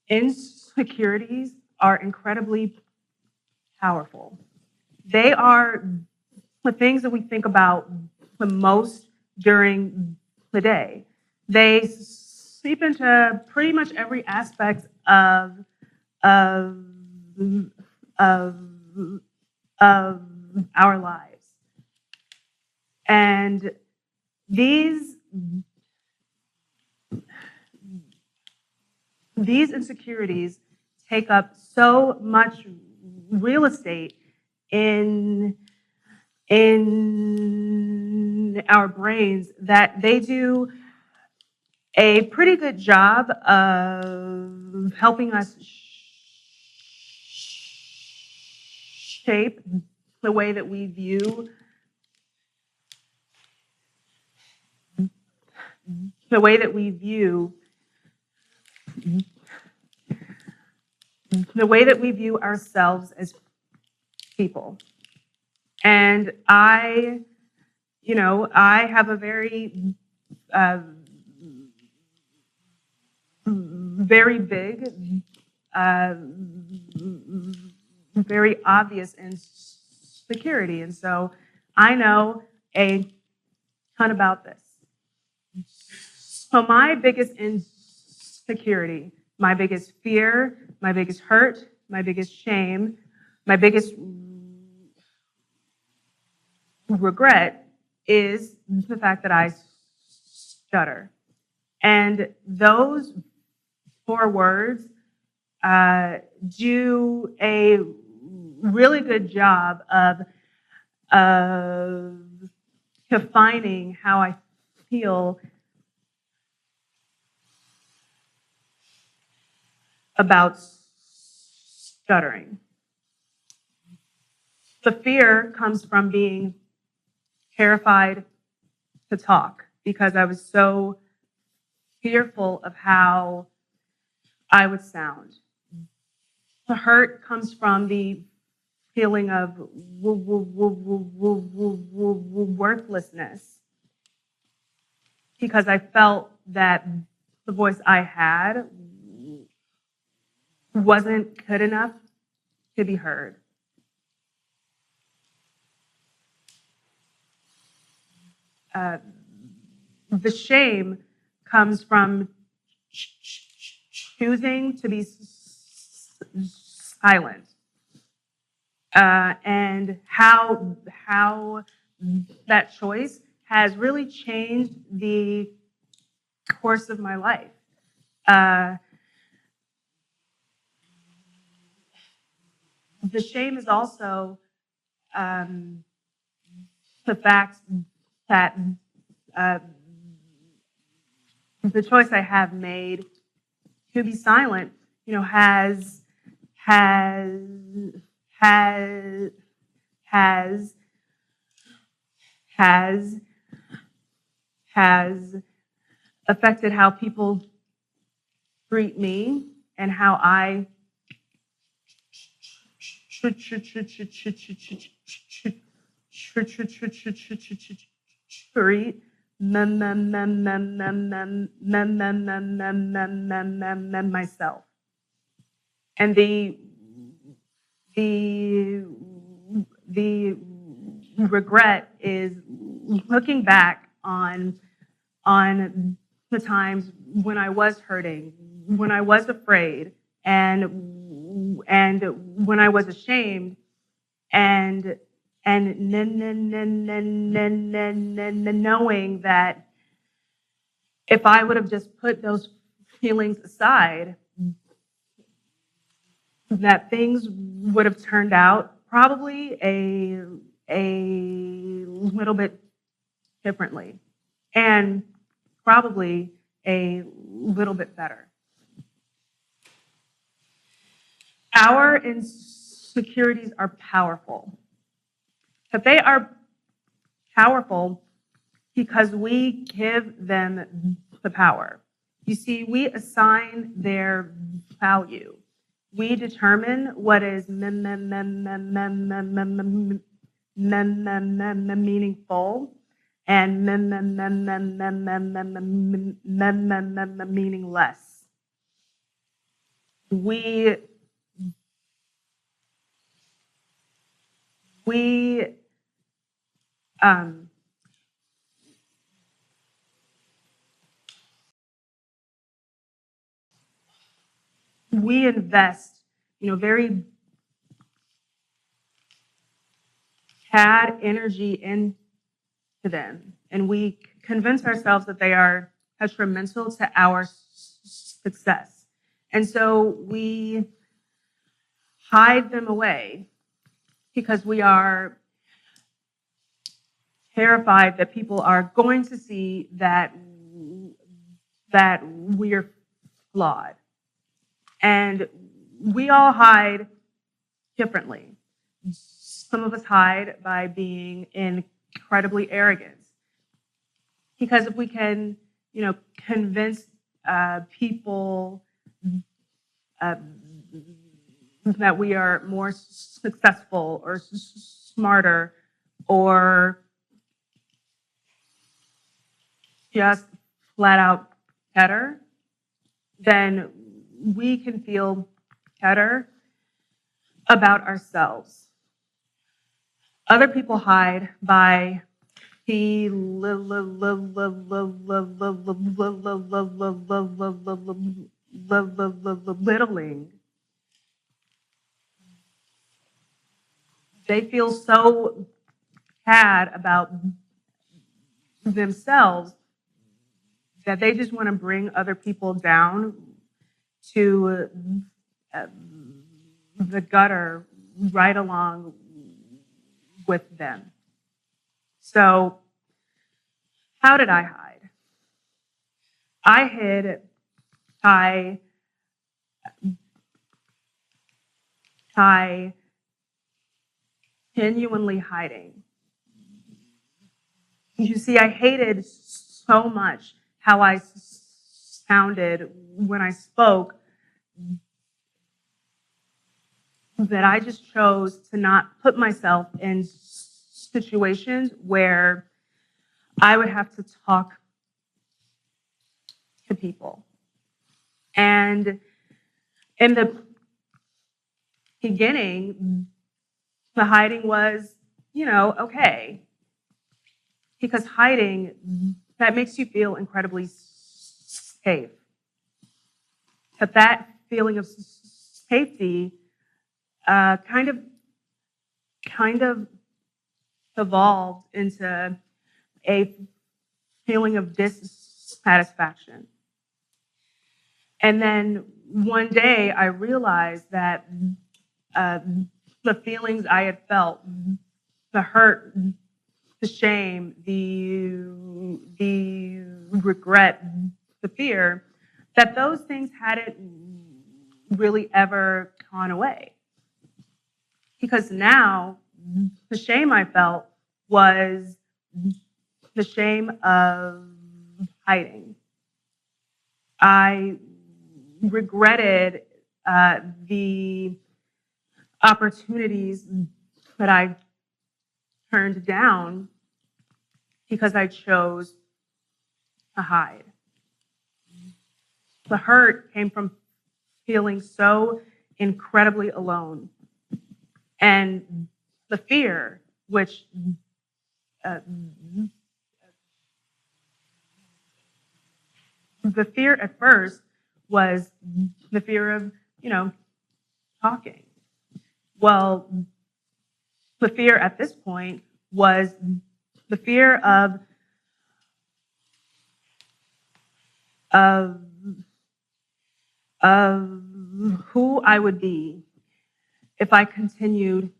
insecurities are incredibly powerful. They are the things that we think about the most during the day. They seep into pretty much every aspect of, of, of our lives. And these insecurities take up so much real estate in our brains that they do a pretty good job of helping us shape the way that we view ourselves as people. And I have a very very big, very obvious insecurity. And so I know a ton about this. So my biggest insecurity, my biggest fear, my biggest hurt, my biggest shame, my biggest regret is the fact that I stutter. And those 4 words do a really good job of defining how I feel about stuttering. The fear comes from being terrified to talk because I was so fearful of how I would sound. The hurt comes from the feeling of worthlessness because I felt that the voice I had wasn't good enough to be heard. The shame comes from choosing to be silent, and how that choice has really changed the course of my life. The shame is also the fact that the choice I have made to be silent, has affected how people treat me and how I treat myself. And the regret is looking back on the times when I was hurting, when I was afraid, and when I was ashamed, and knowing that if I would have just put those feelings aside, that things would have turned out probably a little bit differently, and probably a little bit better. Our insecurities are powerful, but they are powerful because we give them the power. You see, we assign their value. We determine what is meaningful and meaningless. we we um, we invest, very had energy into them, and we convince ourselves that they are detrimental to our success. And so we hide them away because we are terrified that people are going to see that we're flawed. And we all hide differently. Some of us hide by being incredibly arrogant. Because if we can, convince people uh, that we are more successful or smarter or just flat out better, then we can feel better about ourselves. Other people hide by belittling. They feel so bad about themselves that they just want to bring other people down to the gutter right along with them. So, how did I hide? I hid by genuinely hiding. You see, I hated so much how I sounded when I spoke that I just chose to not put myself in situations where I would have to talk to people. And in the beginning, the hiding was, okay. Because hiding, that makes you feel incredibly safe. But that feeling of safety kind of evolved into a feeling of dissatisfaction. And then one day I realized that the feelings I had felt, the hurt, the shame, the regret, the fear, that those things hadn't really ever gone away. Because now the shame I felt was the shame of hiding. I regretted the opportunities that I turned down because I chose to hide. The hurt came from feeling so incredibly alone. And the fear, which the fear at first was the fear of, talking. Well, the fear at this point was the fear of who I would be if I continued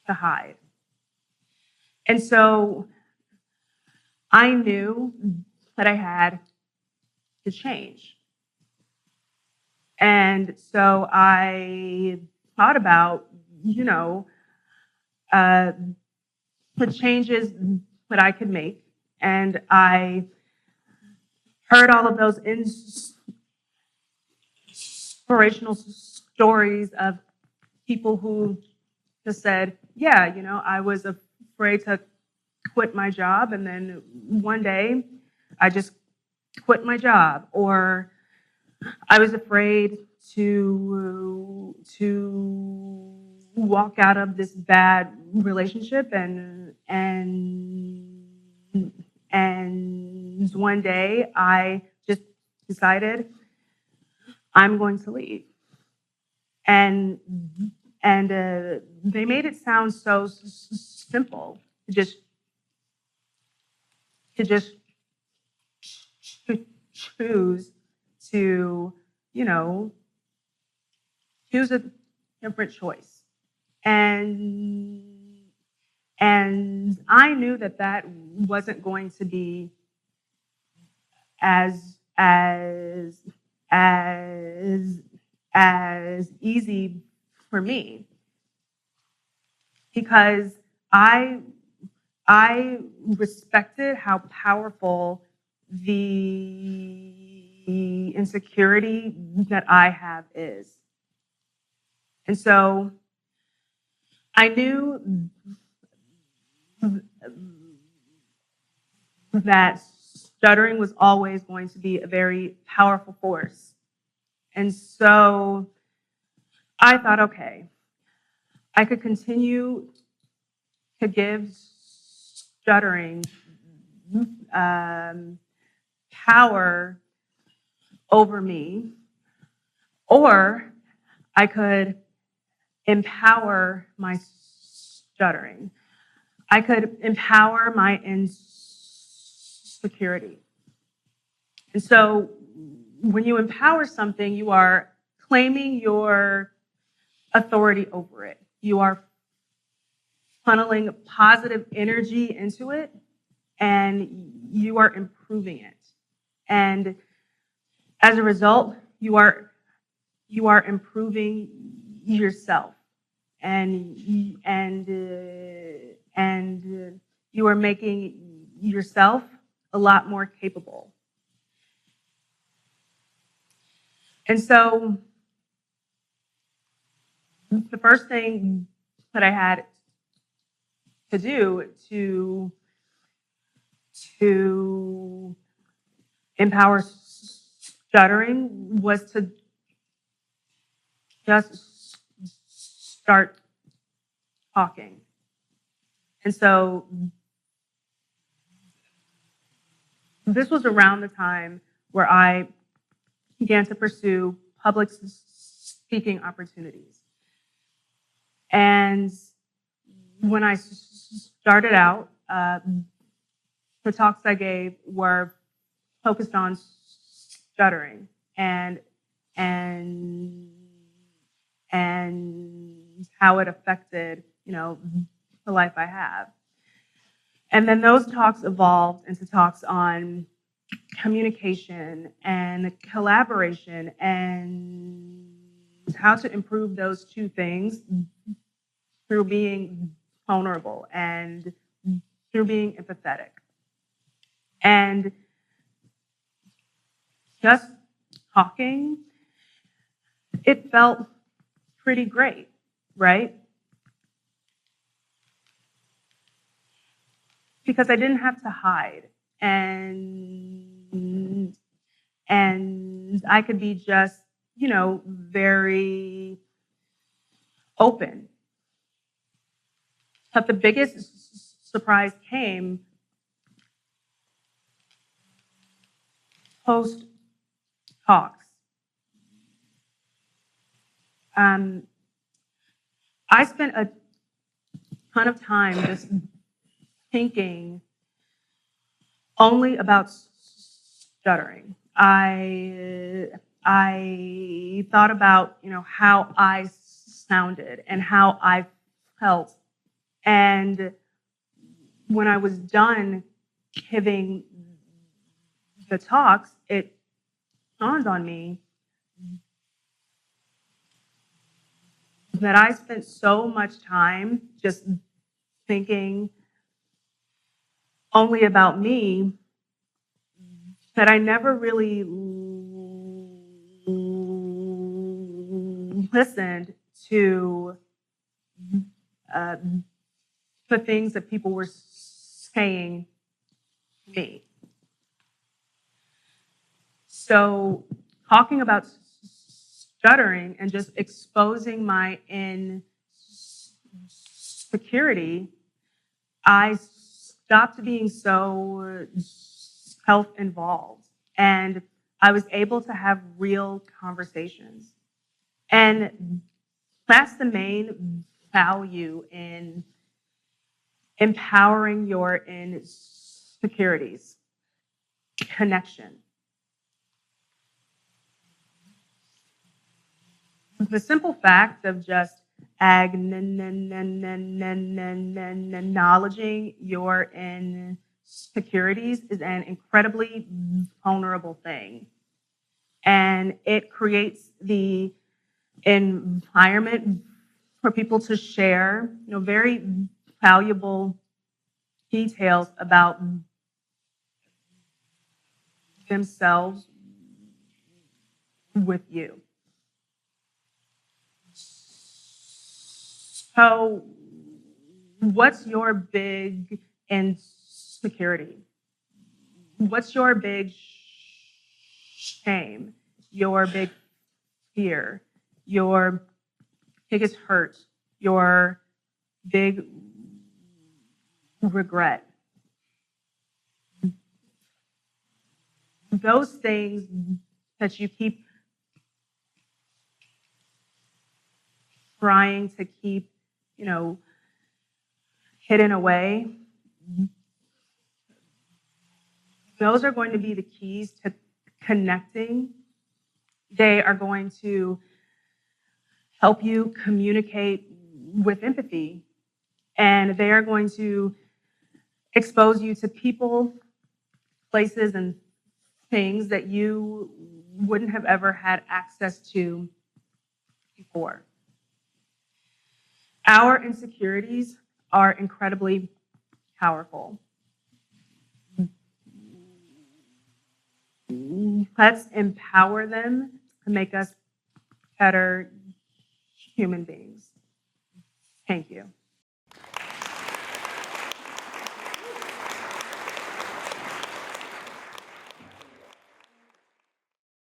to hide. And so I knew that I had to change. And so I thought about, the changes that I could make. And I heard all of those inspirational stories of people who just said, yeah, I was afraid to quit my job, and then one day I just quit my job. Or I was afraid to walk out of this bad relationship, and one day I just decided I'm going to leave. And they made it sound so simple to just choose to, choose a different choice. And I knew that wasn't going to be as easy for me, because I respected how powerful the insecurity that I have is. And so I knew that stuttering was always going to be a very powerful force. And so I thought, okay, I could continue to give stuttering power over me, or I could empower my stuttering. I could empower my insecurity. And so when you empower something, you are claiming your authority over it. You are funneling positive energy into it, and you are improving it. And as a result, you are improving yourself, and you are making yourself a lot more capable. And so the first thing that I had to do to empower stuttering was to just start talking. And so this was around the time where I began to pursue public speaking opportunities. And when I started out, the talks I gave were focused on stuttering and how it affected, the life I have. And then those talks evolved into talks on communication and collaboration and how to improve those two things through being vulnerable and through being empathetic. And just talking, it felt pretty great, right? Because I didn't have to hide, and I could be just, very open. But the biggest surprise came post talks. I spent a ton of time just thinking only about stuttering. I thought about, how I sounded and how I felt. And when I was done giving the talks, it dawned on me that I spent so much time just thinking only about me that I never really listened to the things that people were saying to me. So talking about stuttering and just exposing my insecurity, I stopped being so self-involved, and I was able to have real conversations. And that's the main value in empowering your insecurities: connection. The simple fact of just acknowledging your insecurities is an incredibly vulnerable thing. And it creates the environment for people to share, very valuable details about themselves with you. So, what's your big insecurity? What's your big shame? Your big fear? Your biggest hurt? Your big regret? Those things that you keep trying to keep, hidden away, those are going to be the keys to connecting. They are going to help you communicate with empathy, and they are going to expose you to people, places, and things that you wouldn't have ever had access to before. Our insecurities are incredibly powerful. Let's empower them to make us better human beings. Thank you.